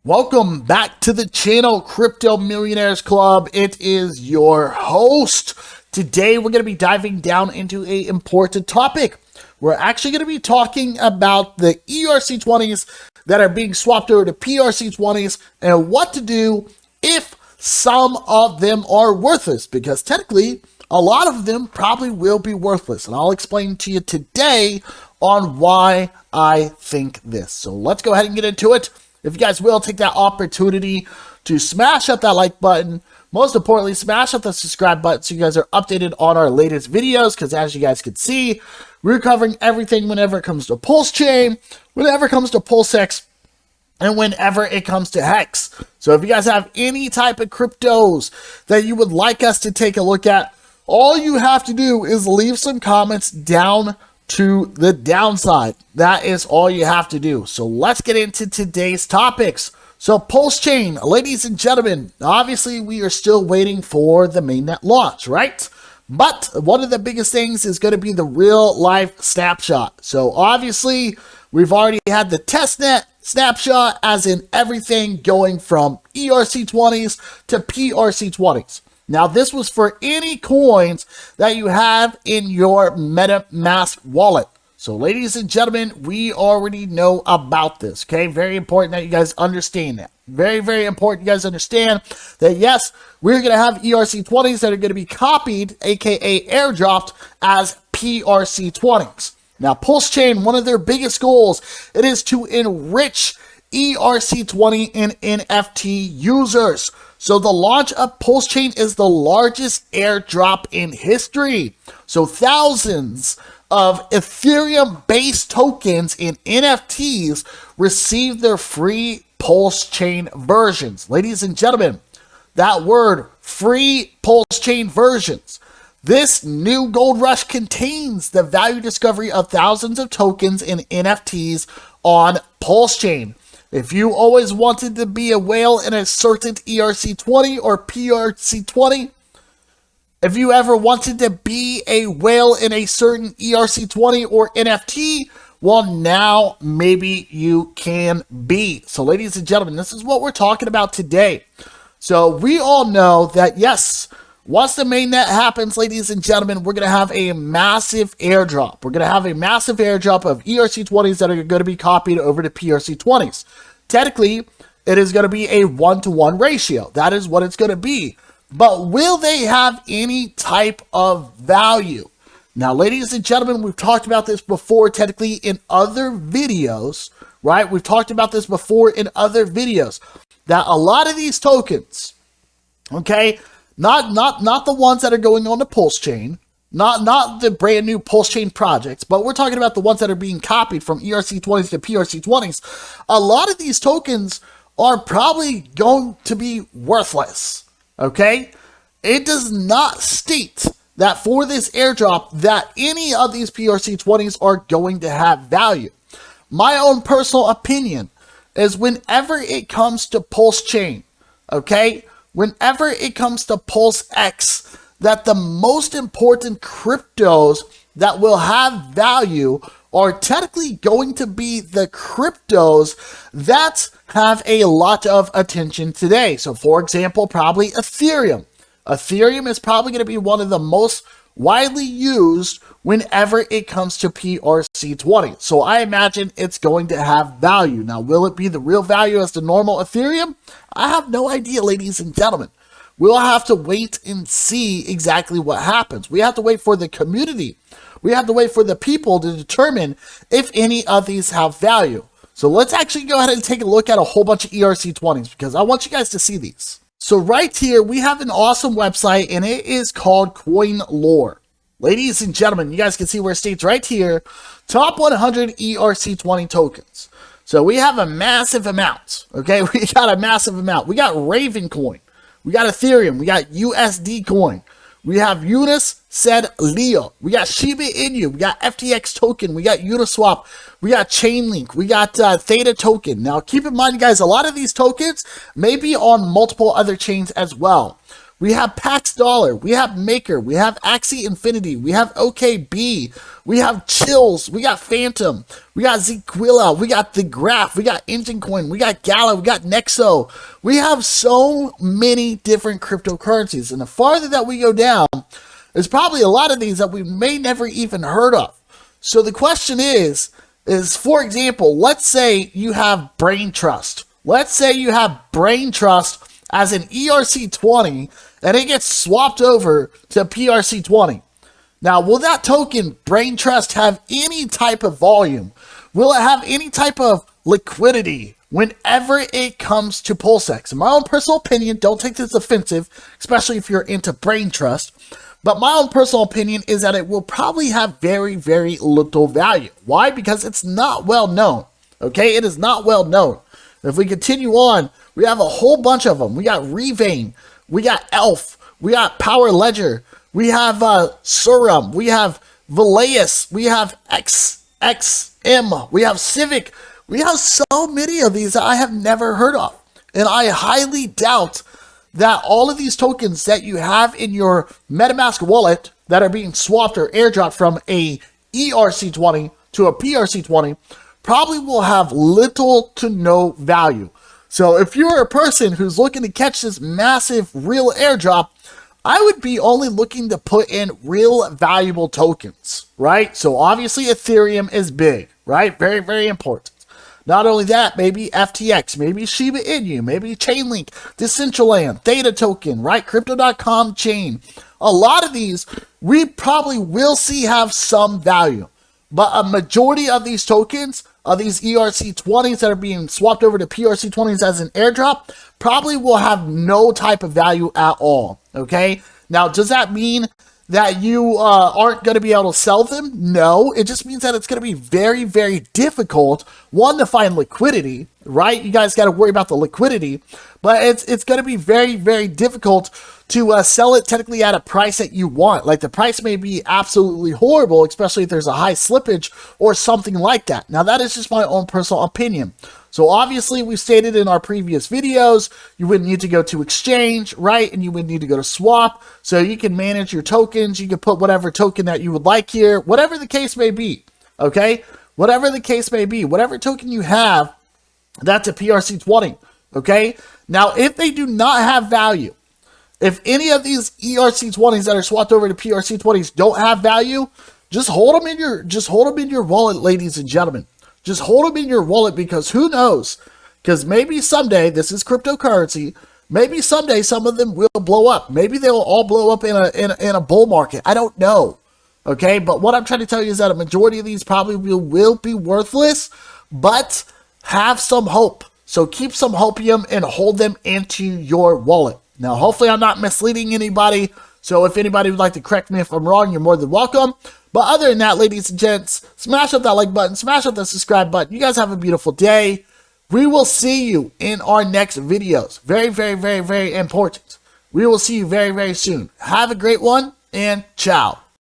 Welcome back to the channel, Crypto Millionaires Club. It is your host. Today we're going to be diving down into an important topic. We're actually going to be talking about the ERC20s that are being swapped over to PRC20s and what to do if some of them are worthless, because technically a lot of them probably will be worthless. And I'll explain to you today on why I think this. So let's go ahead and get into it. If you guys will, take that opportunity to smash up that like button. Most importantly, smash up the subscribe button so you guys are updated on our latest videos, because as you guys can see, we're covering everything whenever it comes to PulseChain, whenever it comes to PulseX, and whenever it comes to Hex. So if you guys have any type of cryptos that you would like us to take a look at, all you have to do is leave some comments down to the downside. That is all you have to do. So let's get into today's topics. So PulseChain, ladies and gentlemen, obviously we are still waiting for the mainnet launch, right? But one of the biggest things is going to be the real life snapshot. So obviously we've already had the testnet snapshot, as in everything going from ERC20s to PRC20s. Now, this was for any coins that you have in your MetaMask wallet. So, ladies and gentlemen, we already know about this, okay? Very important that you guys understand that. Very, very important you guys understand that, yes, we're going to have ERC20s that are going to be copied, aka airdropped, as PRC20s. Now, PulseChain, one of their biggest goals, it is to enrich ERC20 and NFT users. So the launch of PulseChain is the largest airdrop in history. So thousands of Ethereum-based tokens and NFTs received their free PulseChain versions. Ladies and gentlemen, that word, free PulseChain versions. This new gold rush contains the value discovery of thousands of tokens and NFTs on PulseChain. If you always wanted to be a whale in a certain ERC20 or PRC20, if you ever wanted to be a whale in a certain ERC20 or NFT, well, now maybe you can be. So, ladies and gentlemen, this is what we're talking about today. So, we all know that, yes, once the mainnet happens, ladies and gentlemen, we're going to have a massive airdrop. We're going to have a massive airdrop of ERC20s that are going to be copied over to PRC20s. Technically, it is going to be a 1-to-1 ratio. That is what it's going to be. But will they have any type of value? Now, ladies and gentlemen, we've talked about this before technically in other videos, right? We've talked about this before in other videos, that a lot of these tokens, okay, not the ones that are going on to PulseChain, not the brand new PulseChain projects, but we're talking about the ones that are being copied from ERC20s to PRC20s. A lot of these tokens are probably going to be worthless, okay? It does not state that for this airdrop that any of these PRC20s are going to have value. My own personal opinion is whenever it comes to PulseChain, okay, whenever it comes to PulseX, that the most important cryptos that will have value are technically going to be the cryptos that have a lot of attention today. So, for example, probably Ethereum. Ethereum is probably going to be one of the most widely used whenever it comes to PRC20. So I imagine it's going to have value. Now, will it be the real value as the normal Ethereum? I have no idea, ladies and gentlemen. We'll have to wait and see exactly what happens. We have to wait for the community. We have to wait for the people to determine if any of these have value. So let's actually go ahead and take a look at a whole bunch of ERC20s, because I want you guys to see these. So right here, we have an awesome website, and it is called CoinLore. Ladies and gentlemen, you guys can see where it states right here, top 100 ERC20 tokens. So we have a massive amount, okay? We got a massive amount. We got Raven Coin. We got Ethereum. We got USD Coin. We have Unis, said Leo. We got Shiba Inu. We got FTX token. We got Uniswap. We got Chainlink. We got Theta token. Now, keep in mind, guys, a lot of these tokens may be on multiple other chains as well. We have Pax Dollar, we have Maker, we have Axie Infinity, we have OKB, we have Chills, we got Phantom, we got Zequilla, we got The Graph, we got Engine Coin, we got Gala, we got Nexo. We have so many different cryptocurrencies, and the farther that we go down, there's probably a lot of these that we may never even heard of. So the question is for example, let's say you have Brain Trust. Let's say you have Brain Trust as an ERC20 and it gets swapped over to PRC20. Now, will that token, Brain Trust, have any type of volume? Will it have any type of liquidity whenever it comes to PulseX? In my own personal opinion, don't take this offensive, especially if you're into Brain Trust, but my own personal opinion is that it will probably have very, very little value. Why? Because it's not well known. Okay, it is not well known. If we continue on, we have a whole bunch of them. We got Revain, we got Elf, we got Power Ledger, we have Surum, we have Valeus, we have XXM, we have Civic. We have so many of these that I have never heard of. And I highly doubt that all of these tokens that you have in your MetaMask wallet that are being swapped or airdropped from a ERC20 to a PRC20 probably will have little to no value. So if you're a person who's looking to catch this massive real airdrop, I would be only looking to put in real valuable tokens, right? So obviously Ethereum is big, right? Very, very important. Not only that, maybe FTX, maybe Shiba Inu, maybe Chainlink, Decentraland, Theta Token, right? Crypto.com chain. A lot of these we probably will see have some value. But a majority of these tokens, of these ERC20s that are being swapped over to PRC20s as an airdrop, probably will have no type of value at all, okay? Now, does that mean that you aren't going to be able to sell them? No, it just means that it's going to be very, very difficult, one, to find liquidity, right? You guys got to worry about the liquidity, but it's going to be very, very difficult to sell it technically at a price that you want. Like, the price may be absolutely horrible, especially if there's a high slippage or something like that. Now, that is just my own personal opinion. So obviously, we stated in our previous videos, you would need to go to exchange, right? And you would need to go to swap. So you can manage your tokens. You can put whatever token that you would like here, whatever the case may be, okay? Whatever the case may be, whatever token you have, that's a PRC20, okay? Now, if they do not have value, if any of these ERC20s that are swapped over to PRC20s don't have value, just hold them in your wallet, ladies and gentlemen. Just hold them in your wallet, because who knows? Because maybe someday, this is cryptocurrency, maybe someday some of them will blow up. Maybe they'll all blow up in a bull market. I don't know. Okay, but what I'm trying to tell you is that a majority of these probably will be worthless, but have some hope. So keep some hopium and hold them into your wallet. Now, hopefully I'm not misleading anybody. So if anybody would like to correct me if I'm wrong, you're more than welcome. But other than that, ladies and gents, smash up that like button, smash up that subscribe button. You guys have a beautiful day. We will see you in our next videos. Very, very, very, very important. We will see you very, very soon. Have a great one, and ciao.